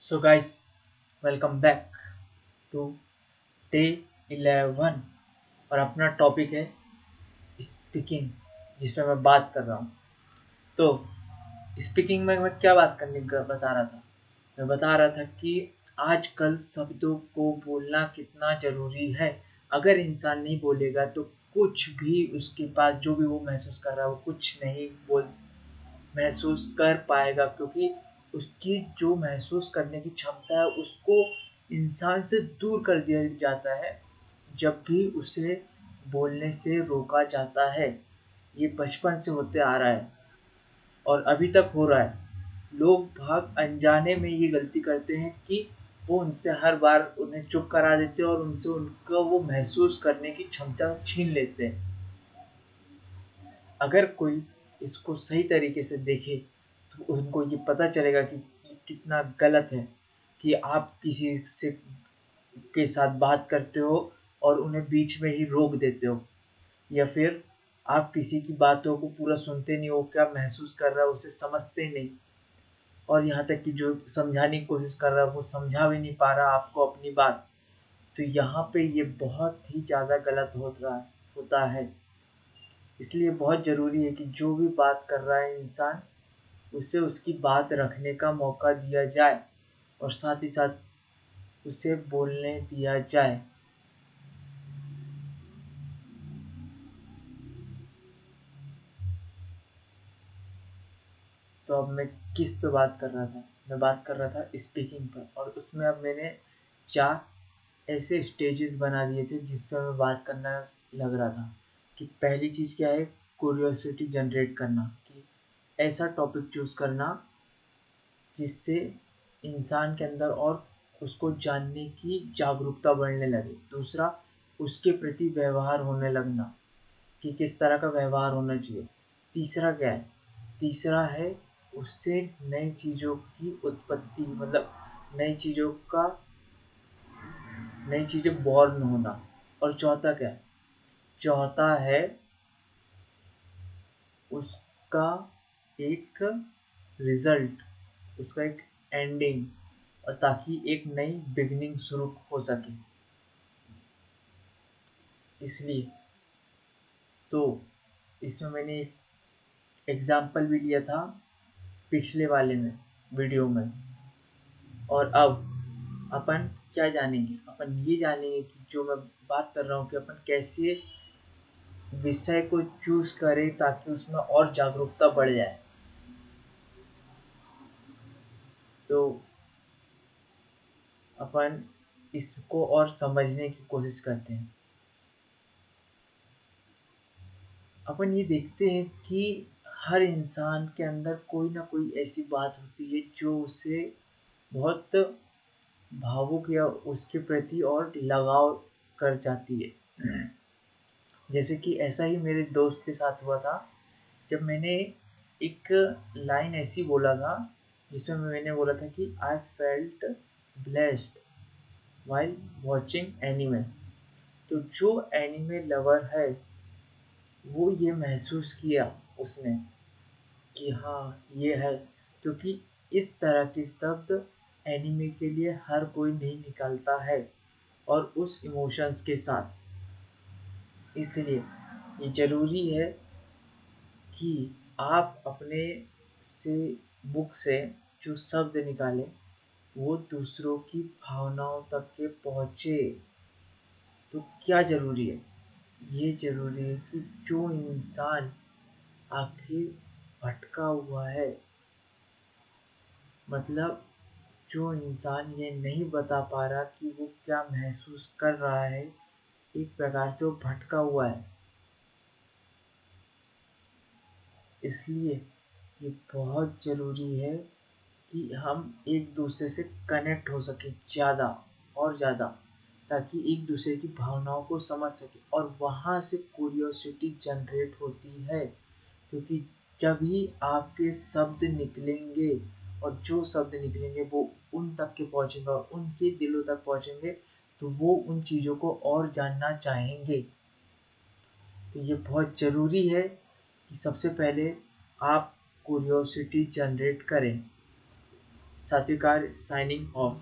So guys, welcome back to day 11 और अपना topic है स्पीकिंग, जिस पे मैं बात कर रहा हूँ। तो स्पीकिंग में मैं क्या बात करने का बता रहा था। मैं बता रहा था कि आजकल शब्दों को बोलना कितना ज़रूरी है। अगर इंसान नहीं बोलेगा तो कुछ भी उसके पास जो भी वो महसूस कर रहा है वो कुछ नहीं बोल महसूस कर पाएगा, क्योंकि उसकी जो महसूस करने की क्षमता है उसको इंसान से दूर कर दिया जाता है जब भी उसे बोलने से रोका जाता है। ये बचपन से होते आ रहा है और अभी तक हो रहा है। लोग भाग अनजाने में ये गलती करते हैं कि वो उनसे हर बार उन्हें चुप करा देते हैं और उनसे उनका वो महसूस करने की क्षमता छीन लेते हैं। अगर कोई इसको सही तरीके से देखे तो उनको ये पता चलेगा कि ये कितना गलत है कि आप किसी से के साथ बात करते हो और उन्हें बीच में ही रोक देते हो, या फिर आप किसी की बातों को पूरा सुनते नहीं हो, क्या महसूस कर रहा है उसे समझते नहीं, और यहाँ तक कि जो समझाने की कोशिश कर रहा है वो समझा भी नहीं पा रहा आपको अपनी बात। तो यहाँ पे ये बहुत ही ज़्यादा गलत होता है। इसलिए बहुत ज़रूरी है कि जो भी बात कर रहा है इंसान, उसे उसकी बात रखने का मौका दिया जाए और साथ ही साथ उसे बोलने दिया जाए। तो अब मैं किस पे बात कर रहा था? मैं बात कर रहा था स्पीकिंग पर, और उसमें अब मैंने 4 ऐसे स्टेजेस बना दिए थे जिस पे मैं बात करना लग रहा था। कि पहली चीज़ क्या है, क्यूरियोसिटी जनरेट करना, कि ऐसा टॉपिक चूज़ करना जिससे इंसान के अंदर और उसको जानने की जागरूकता बढ़ने लगे। दूसरा, उसके प्रति व्यवहार होने लगना, कि किस तरह का व्यवहार होना चाहिए। तीसरा क्या है? तीसरा है उससे नई चीज़ों की उत्पत्ति, मतलब नई चीज़ों का नई चीज़ें बॉर्न होना। और चौथा क्या है? चौथा है उसका एक रिजल्ट, उसका एक एंडिंग, और ताकि एक नई बिगनिंग शुरू हो सके। इसलिए तो इसमें मैंने एक एग्जाम्पल भी लिया था पिछले वाले में, वीडियो में। और अब अपन क्या जानेंगे? अपन ये जानेंगे कि जो मैं बात कर रहा हूँ कि अपन कैसे विषय को चूज करें ताकि उसमें और जागरूकता बढ़ जाए। तो अपन इसको और समझने की कोशिश करते हैं। अपन ये देखते हैं कि हर इंसान के अंदर कोई ना कोई ऐसी बात होती है जो उसे बहुत भावुक या उसके प्रति और लगाव कर जाती है। जैसे कि ऐसा ही मेरे दोस्त के साथ हुआ था, जब मैंने एक लाइन ऐसी बोला था जिसमें मैंने बोला था कि I felt blessed while watching anime. तो जो एनिमे लवर है वो ये महसूस किया उसने कि हाँ ये है, क्योंकि इस तरह के शब्द एनिमे के लिए हर कोई नहीं निकालता है और उस इमोशंस के साथ। इसलिए ये ज़रूरी है कि आप अपने से मुख से जो शब्द निकालें वो दूसरों की भावनाओं तक के पहुँचे। तो क्या ज़रूरी है? ये ज़रूरी है कि जो इंसान आखिर भटका हुआ है, मतलब जो इंसान ये नहीं बता पा रहा कि वो क्या महसूस कर रहा है, एक प्रकार से वो भटका हुआ है। इसलिए ये बहुत ज़रूरी है कि हम एक दूसरे से कनेक्ट हो सकें ज़्यादा और ज़्यादा, ताकि एक दूसरे की भावनाओं को समझ सकें और वहाँ से क्यूरियोसिटी जनरेट होती है। क्योंकि जब ही आपके शब्द निकलेंगे और जो शब्द निकलेंगे वो उन तक के पहुँचेंगे और उनके दिलों तक पहुँचेंगे, तो वो उन चीज़ों को और जानना चाहेंगे। तो ये बहुत ज़रूरी है कि सबसे पहले आप क्यूरियोसिटी जनरेट करें। सात्विकार साइनिंग ऑफ।